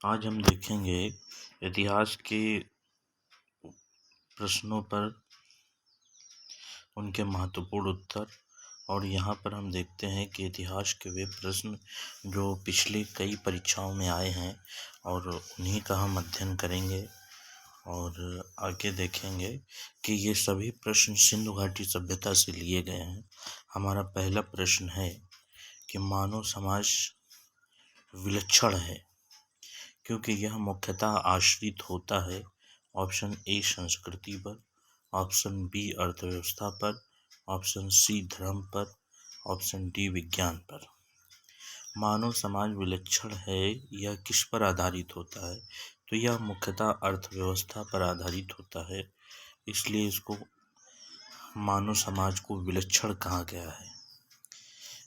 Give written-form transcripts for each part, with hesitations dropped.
आज हम देखेंगे इतिहास के प्रश्नों पर उनके महत्वपूर्ण उत्तर। और यहाँ पर हम देखते हैं कि इतिहास के वे प्रश्न जो पिछली कई परीक्षाओं में आए हैं और उन्हीं का हम अध्ययन करेंगे और आगे देखेंगे कि ये सभी प्रश्न सिंधु घाटी सभ्यता से लिए गए हैं। हमारा पहला प्रश्न है कि मानव समाज विलक्षण है क्योंकि यह मुख्यतः आश्रित होता है ऑप्शन ए संस्कृति पर, ऑप्शन बी अर्थव्यवस्था पर, ऑप्शन सी धर्म पर, ऑप्शन डी विज्ञान पर। मानव समाज विलक्षण है, यह किस पर आधारित होता है? तो यह मुख्यतः अर्थव्यवस्था पर आधारित होता है, इसलिए इसको मानव समाज को विलक्षण कहा गया है।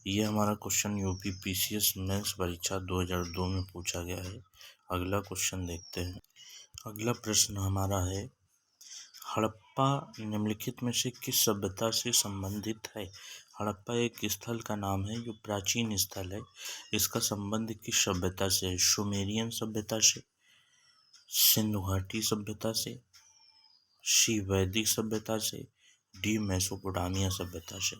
ये हमारा क्वेश्चन यूपी पीसीएस मेंस परीक्षा 2002 में पूछा गया है। अगला क्वेश्चन देखते हैं। अगला प्रश्न हमारा है, हड़प्पा निम्नलिखित में से किस सभ्यता से संबंधित है? हड़प्पा एक स्थल का नाम है जो प्राचीन स्थल है। इसका संबंध किस सभ्यता से है? सुमेरियन सभ्यता से, सिंधु घाटी सभ्यता से, सी वैदिक सभ्यता से, डी मेसोपोटामिया सभ्यता से।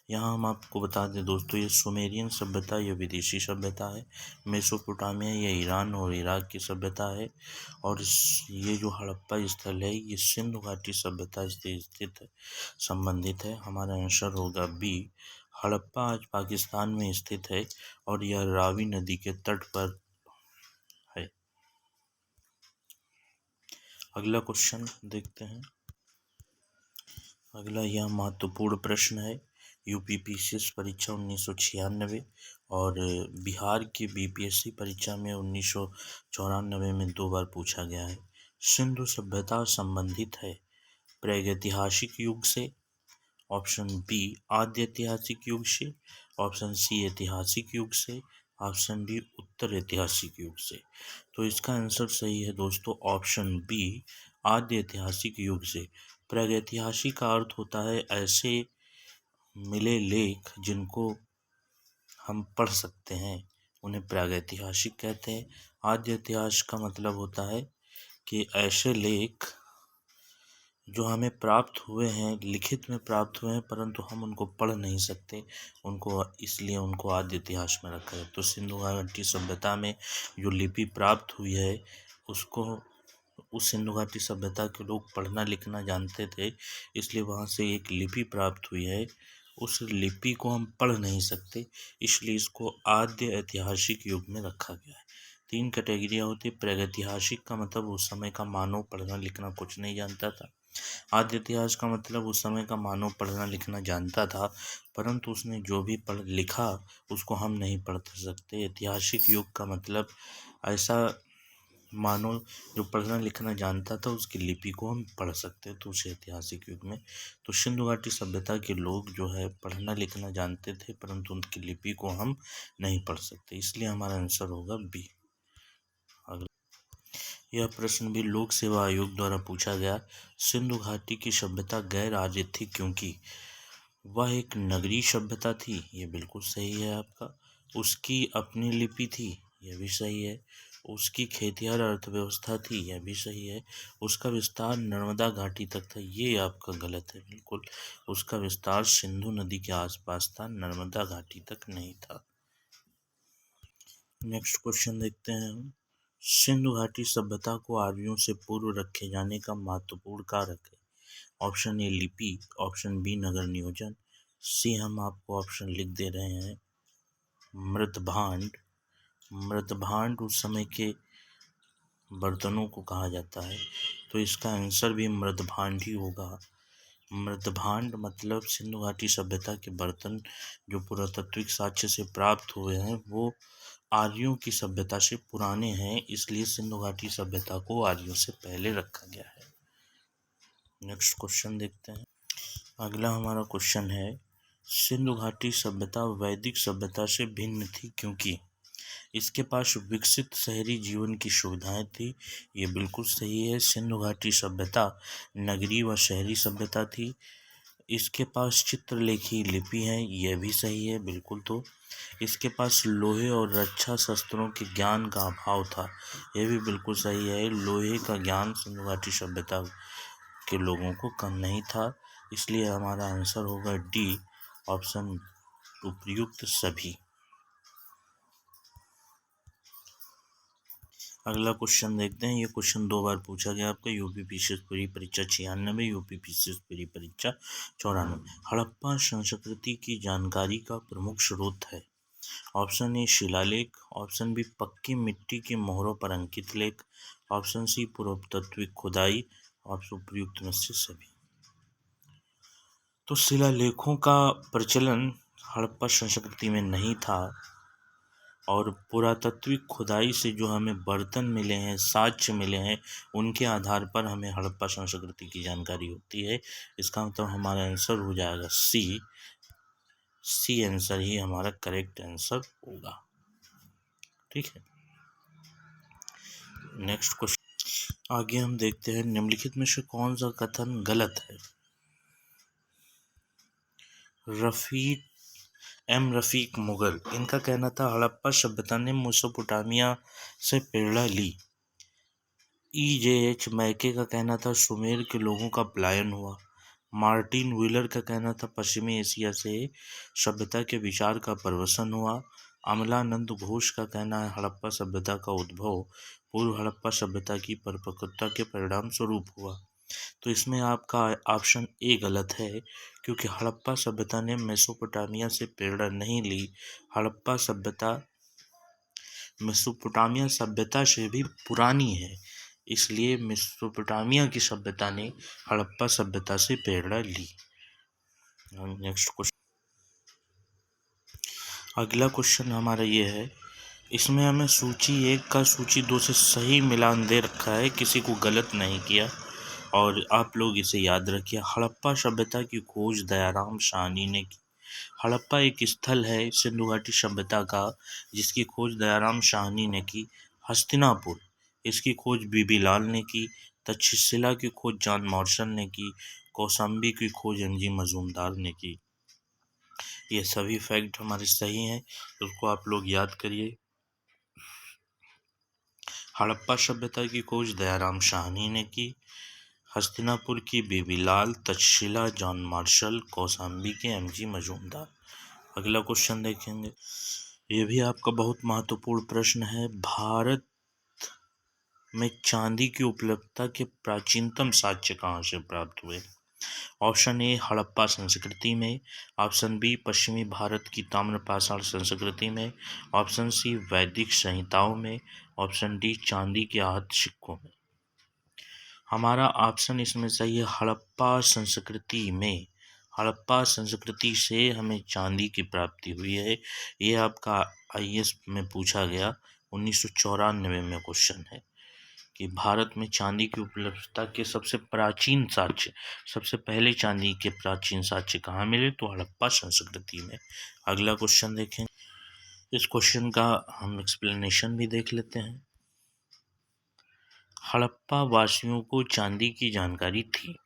यहाँ हम आपको बता दें दोस्तों, ये सुमेरियन सभ्यता ये विदेशी सभ्यता है, मेसोपोटामिया ये ईरान और इराक की सभ्यता है, और ये जो हड़प्पा स्थल है ये सिंधु घाटी सभ्यता से स्थित है, संबंधित है। हमारा आंसर होगा बी। हड़प्पा आज पाकिस्तान में स्थित है और यह रावी नदी के तट पर है। अगला क्वेश्चन देखते हैं। अगला यह महत्वपूर्ण प्रश्न है, यूपी पीसीएस परीक्षा 1996 और बिहार की बीपीएससी परीक्षा में 1994 में 2 बार पूछा गया है। सिंधु सभ्यता संबंधित है प्रागैतिहासिक युग से, ऑप्शन बी आद्य ऐतिहासिक युग से, ऑप्शन सी ऐतिहासिक युग से, ऑप्शन डी उत्तर ऐतिहासिक युग से। तो इसका आंसर सही है दोस्तों, ऑप्शन बी आद्य ऐतिहासिक युग से। प्रागैतिहासिक का अर्थ होता है ऐसे मिले लेख जिनको हम पढ़ सकते हैं, उन्हें प्रागैतिहासिक कहते हैं। आद्य इतिहास का मतलब होता है कि ऐसे लेख जो हमें प्राप्त हुए हैं, लिखित में प्राप्त हुए हैं, परंतु हम उनको पढ़ नहीं सकते, उनको इसलिए उनको आद्य इतिहास में रखा है। तो सिंधु घाटी सभ्यता में जो लिपि प्राप्त हुई है उसको उस सिंधु घाटी सभ्यता के लोग पढ़ना लिखना जानते थे, इसलिए वहाँ से एक लिपि प्राप्त हुई है। उस लिपि को हम पढ़ नहीं सकते, इसलिए इसको आद्य ऐतिहासिक युग में रखा गया है। 3 कैटेगरियाँ होती। प्रागैतिहासिक का मतलब उस समय का मानव पढ़ना लिखना कुछ नहीं जानता था। आद्य इतिहास का मतलब उस समय का मानव पढ़ना लिखना जानता था, परंतु उसने जो भी पढ़ लिखा उसको हम नहीं पढ़ सकते। ऐतिहासिक युग का मतलब ऐसा मानव जो पढ़ना लिखना जानता था, उसकी लिपि को हम पढ़ सकते, तो उसे ऐतिहासिक युग में। तो सिंधु घाटी सभ्यता के लोग जो है पढ़ना लिखना जानते थे, परंतु उनकी लिपि को हम नहीं पढ़ सकते, इसलिए हमारा आंसर होगा बी। यह प्रश्न भी लोक सेवा आयोग द्वारा पूछा गया। सिंधु घाटी की सभ्यता गैर आर्य थी क्योंकि वह एक नगरीय सभ्यता थी, ये बिल्कुल सही है आपका। उसकी अपनी लिपि थी, यह भी सही है। उसकी खेतिहर अर्थव्यवस्था थी, यह भी सही है। उसका विस्तार नर्मदा घाटी तक था, ये आपका गलत है बिल्कुल। उसका विस्तार सिंधु नदी के आसपास था, नर्मदा घाटी तक नहीं था। नेक्स्ट क्वेश्चन देखते हैं हम। सिंधु घाटी सभ्यता को आर्यों से पूर्व रखे जाने का महत्वपूर्ण कारक है। ऑप्शन ए लिपि, ऑप्शन बी नगर नियोजन, सी हम आपको ऑप्शन लिख दे रहे हैं मृतभांड। मृतभांड उस समय के बर्तनों को कहा जाता है, तो इसका आंसर भी मृतभांड ही होगा। मृतभांड मतलब सिंधु घाटी सभ्यता के बर्तन जो पुरातात्विक साक्ष्य से प्राप्त हुए हैं वो आर्यों की सभ्यता से पुराने हैं, इसलिए सिंधु घाटी सभ्यता को आर्यों से पहले रखा गया है। नेक्स्ट क्वेश्चन देखते हैं। अगला हमारा क्वेश्चन है, सिंधु घाटी सभ्यता वैदिक सभ्यता से भिन्न थी क्योंकि इसके पास विकसित शहरी जीवन की सुविधाएं थी, ये बिल्कुल सही है। सिंधु घाटी सभ्यता नगरीय व शहरी सभ्यता थी। इसके पास चित्रलेखी लिपि है, यह भी सही है बिल्कुल। तो इसके पास लोहे और रक्षा शस्त्रों के ज्ञान का अभाव था। यह भी बिल्कुल सही है, लोहे का ज्ञान सिंधु घाटी सभ्यता के लोगों को कम नहीं था। इसलिए हमारा आंसर होगा डी ऑप्शन, उपयुक्त सभी। अगला क्वेश्चन देखते हैं। ये क्वेश्चन 2 बार पूछा गया आपका, यूपी पीसीएस पूरी परीक्षा 96, यूपी पीसीएस पूरी परीक्षा 94। हड़प्पा संस्कृति की जानकारी का प्रमुख स्रोत है। ऑप्शन ए शिलालेख, ऑप्शन बी पक्की मिट्टी के मोहरों पर अंकित लेख, ऑप्शन सी पुरातात्विक खुदाई, ऑप्शन उपयुक्त में से सभी। तो शिलालेखों का प्रचलन हड़प्पा संस्कृति में नहीं था, और पुरातात्विक खुदाई से जो हमें बर्तन मिले हैं, साक्ष्य मिले हैं, उनके आधार पर हमें हड़प्पा संस्कृति की जानकारी होती है। इसका मतलब हमारा आंसर हो जाएगा सी। सी आंसर ही हमारा करेक्ट आंसर होगा। ठीक है, नेक्स्ट क्वेश्चन आगे हम देखते हैं। निम्नलिखित में से कौन सा कथन गलत है? रफीक मुगल, इनका कहना था हड़प्पा सभ्यता ने मेसोपोटामिया से प्रेरणा ली। EJH मैके का कहना था सुमेर के लोगों का पलायन हुआ। मार्टिन व्हीलर का कहना था पश्चिमी एशिया से सभ्यता के विचार का प्रवसन हुआ। अमलानंद घोष का कहना है हड़प्पा सभ्यता का उद्भव पूर्व हड़प्पा सभ्यता की परिपक्वता के परिणाम स्वरूप हुआ। तो इसमें आपका ऑप्शन ए गलत है, क्योंकि हड़प्पा सभ्यता ने मेसोपोटामिया से प्रेरणा नहीं ली। हड़प्पा सभ्यता मेसोपोटामिया सभ्यता से भी पुरानी है, इसलिए मेसोपोटामिया की सभ्यता ने हड़प्पा सभ्यता से प्रेरणा ली। नेक्स्ट क्वेश्चन, अगला क्वेश्चन हमारा ये है। इसमें हमें सूची 1 का सूची 2 से सही मिलान दे रखा है, किसी को गलत नहीं किया, और आप लोग इसे याद रखिए। हड़प्पा सभ्यता की खोज दयाराम साहनी ने की। हड़प्पा एक स्थल है सिंधु घाटी सभ्यता का जिसकी खोज दयाराम साहनी ने की। हस्तिनापुर, इसकी खोज बीबी लाल ने की। तक्षशिला की खोज जॉन मार्शल ने की। कौशाम्बी की खोज MG मजूमदार ने की। ये सभी फैक्ट हमारे सही हैं, उसको आप लोग याद करिए। हड़प्पा सभ्यता की खोज दयाराम साहनी ने की। हस्तिनापुर की बीबी लाल, तक्षशिला जॉन मार्शल, कौशाम्बी के MG मजूमदार। अगला क्वेश्चन देखेंगे। ये भी आपका बहुत महत्वपूर्ण प्रश्न है। भारत में चांदी की उपलब्धता के प्राचीनतम साक्ष्य कहाँ से प्राप्त हुए? ऑप्शन ए हड़प्पा संस्कृति में, ऑप्शन बी पश्चिमी भारत की ताम्रपाषाण संस्कृति में, ऑप्शन सी वैदिक संहिताओं में, ऑप्शन डी चांदी के आहत सिक्कों में। हमारा ऑप्शन इसमें सही है, हड़प्पा संस्कृति में। हड़प्पा संस्कृति से हमें चांदी की प्राप्ति हुई है। ये आपका IAS में पूछा गया 1994 में क्वेश्चन है कि भारत में चांदी की उपलब्धता के सबसे प्राचीन साक्ष्य, सबसे पहले चांदी के प्राचीन साक्ष्य कहाँ मिले? तो हड़प्पा संस्कृति में। अगला क्वेश्चन देखें। इस क्वेश्चन का हम एक्सप्लेनेशन भी देख लेते हैं। हड़प्पा वासियों को चांदी की जानकारी थी।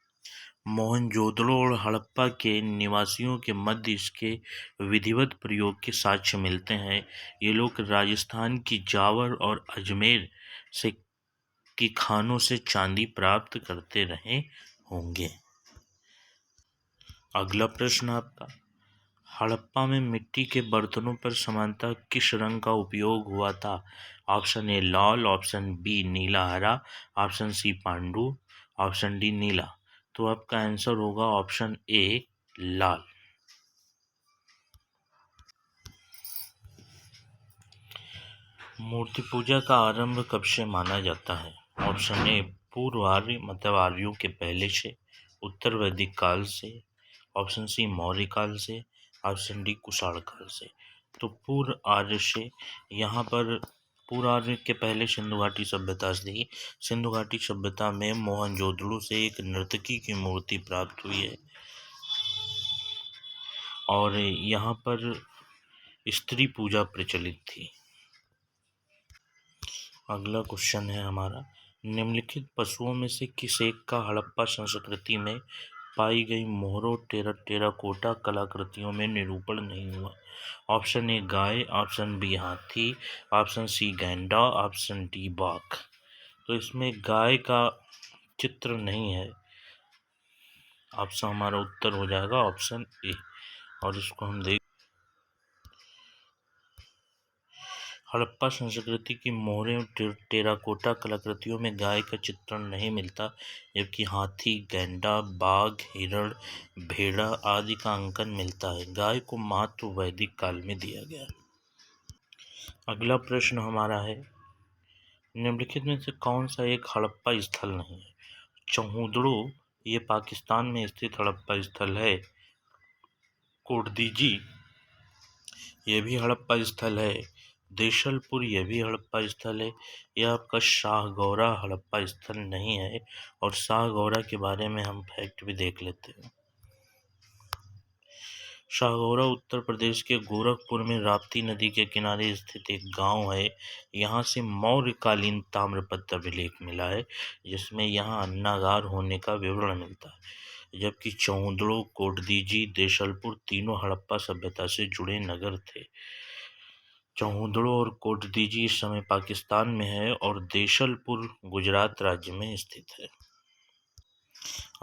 मोहनजोदड़ो और हड़प्पा के निवासियों के मध्य इसके विधिवत प्रयोग के साक्ष्य मिलते हैं। ये लोग राजस्थान की जावर और अजमेर से की खानों से चांदी प्राप्त करते रहे होंगे। अगला प्रश्न आपका, हड़प्पा में मिट्टी के बर्तनों पर सामान्यतः किस रंग का उपयोग हुआ था? ऑप्शन ए लाल, ऑप्शन बी नीला हरा, ऑप्शन सी पांडु, ऑप्शन डी नीला। तो आपका आंसर होगा ऑप्शन ए लाल। मूर्ति पूजा का आरंभ कब से माना जाता है? ऑप्शन ए पूर्व आर्य मतलब आर्यों के पहले से, उत्तर वैदिक काल से, ऑप्शन सी मौर्य काल से, ऑप्शन डी कुषाण काल से। तो पूर्व आर्य से, यहाँ पर पूर्व आर्य के पहले सिंधु घाटी सभ्यता से ही। सिंधु घाटी सभ्यता में मोहनजोदड़ो से एक नर्तकी की मूर्ति प्राप्त हुई है, और यहाँ पर स्त्री पूजा प्रचलित थी। अगला क्वेश्चन है हमारा, निम्नलिखित पशुओं में से किस एक का हड़प्पा संस्कृति में पाई गई मोहरों टेराकोटा कलाकृतियों में निरूपण नहीं हुआ? ऑप्शन ए गाय, ऑप्शन बी हाथी, ऑप्शन सी गैंडा, ऑप्शन डी बाघ। तो इसमें गाय का चित्र नहीं है। ऑप्शन हमारा उत्तर हो जाएगा ऑप्शन ए। और इसको हम देख, हड़प्पा संस्कृति की मोहरें टेराकोटा कलाकृतियों में गाय का चित्रण नहीं मिलता, जबकि हाथी, गैंडा, बाघ, हिरण, भेड़ा आदि का अंकन मिलता है। गाय को महत्व वैदिक काल में दिया गया। अगला प्रश्न हमारा है, निम्नलिखित में से कौन सा एक हड़प्पा स्थल नहीं है? चौहूदड़ो ये पाकिस्तान में स्थित हड़प्पा स्थल है। कोटदीजी ये भी हड़प्पा स्थल है। देशलपुर ये भी हड़प्पा स्थल है। यह आपका शाहगौरा हड़प्पा स्थल नहीं है। और शाहगौरा के बारे में हम फैक्ट भी देख लेते हैं। शाहगौरा उत्तर प्रदेश के गोरखपुर में राप्ती नदी के किनारे स्थित एक गांव है। यहाँ से मौर्यकालीन ताम्रपत्र अभिलेख मिला है, जिसमें यहाँ अन्नागार होने का विवरण मिलता है। जबकि चौहूदड़ो, कोटदीजी, देशलपुर तीनों हड़प्पा सभ्यता से जुड़े नगर थे। चौहूदड़ो और कोटदीजी इस समय पाकिस्तान में है और देशलपुर गुजरात राज्य में स्थित है।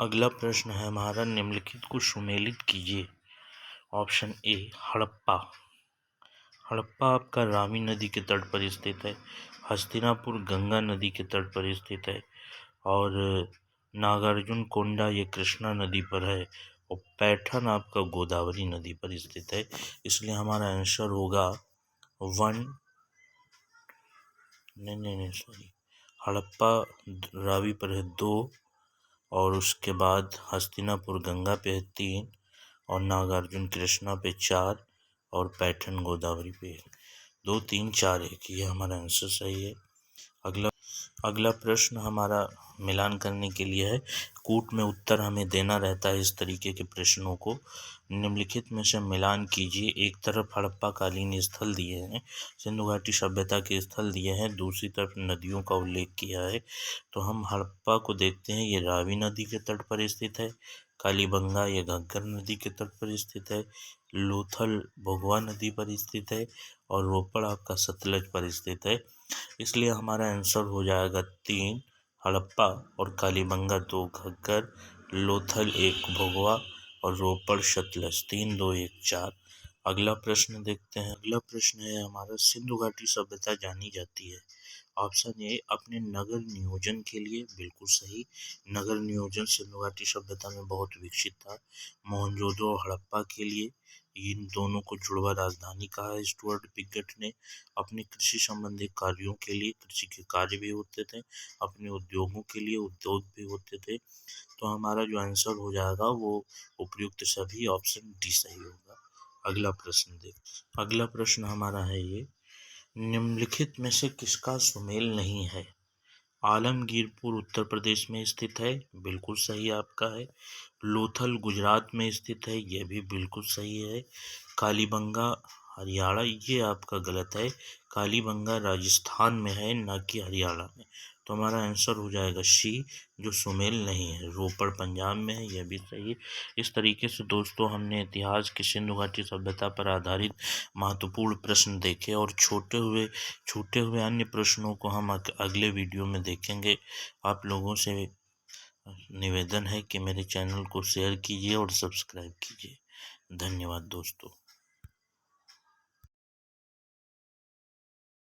अगला प्रश्न है हमारा, निम्नलिखित को सुमेलित कीजिए। Option A Harappa. हड़प्पा आपका रावी नदी के तट पर स्थित है। हस्तिनापुर गंगा नदी के तट पर स्थित है। और नागार्जुन कोंडा ये कृष्णा नदी पर है। और पैठन आपका गोदावरी नदी पर स्थित है। इसलिए हमारा आंसर होगा हड़प्पा रावी पर है 2, और उसके बाद हस्तिनापुर गंगा पे है 3, और नागार्जुन कृष्णा पे 4, और पैठन गोदावरी पे 2, 3, 4, 1। ये हमारा आंसर सही है। अगला प्रश्न हमारा मिलान करने के लिए है। कूट में उत्तर हमें देना रहता है इस तरीके के प्रश्नों को। निम्नलिखित में से मिलान कीजिए। एक तरफ हड़प्पा कालीन स्थल दिए हैं, सिंधु घाटी सभ्यता के स्थल दिए हैं, दूसरी तरफ नदियों का उल्लेख किया है। तो हम हड़प्पा को देखते हैं, ये रावी नदी के तट पर स्थित है। कालीबंगा ये घग्गर नदी के तट पर स्थित है। लोथल भोगवा नदी पर स्थित है। और रोपड़ आपका सतलज पर स्थित है। इसलिए हमारा आंसर हो जाएगा 3 हड़प्पा, और कालीबंगा 2 घग्गर, लोथल 1 भोगवा, और रोपड़ सतलज 3, 2, 1, 4। अगला प्रश्न देखते हैं। अगला प्रश्न है हमारा, सिंधु घाटी सभ्यता जानी जाती है। ऑप्शन ए अपने नगर नियोजन के लिए, बिल्कुल सही। नगर नियोजन सिंधु घाटी सभ्यता में बहुत विकसित था। मोहनजोदड़ो और हड़प्पा के लिए इन दोनों को जुड़वा राजधानी कहा है स्टुअर्ट पिगट ने। अपने कृषि संबंधी कार्यों के लिए कृषि के कार्य भी होते थे, अपने उद्योगों के लिए उद्योग भी होते थे। तो हमारा जो आंसर हो जाएगा वो उपयुक्त सभी ऑप्शन डी सही होगा। अगला प्रश्न हमारा है ये, निम्नलिखित में से किसका सुमेल नहीं है? आलमगीरपुर उत्तर प्रदेश में स्थित है, बिल्कुल सही आपका है। लोथल गुजरात में स्थित है, यह भी बिल्कुल सही है। कालीबंगा हरियाणा, ये आपका गलत है। कालीबंगा राजस्थान में है, ना कि हरियाणा में। तो हमारा आंसर हो जाएगा सी, जो सुमेल नहीं है। रोपड़ पंजाब में है, यह भी सही है। इस तरीके से दोस्तों हमने इतिहास की सिंधु घाटी सभ्यता पर आधारित महत्वपूर्ण प्रश्न देखे, और छूटे हुए अन्य प्रश्नों को हम अगले वीडियो में देखेंगे। आप लोगों से निवेदन है कि मेरे चैनल को शेयर कीजिए और सब्सक्राइब कीजिए। धन्यवाद दोस्तों।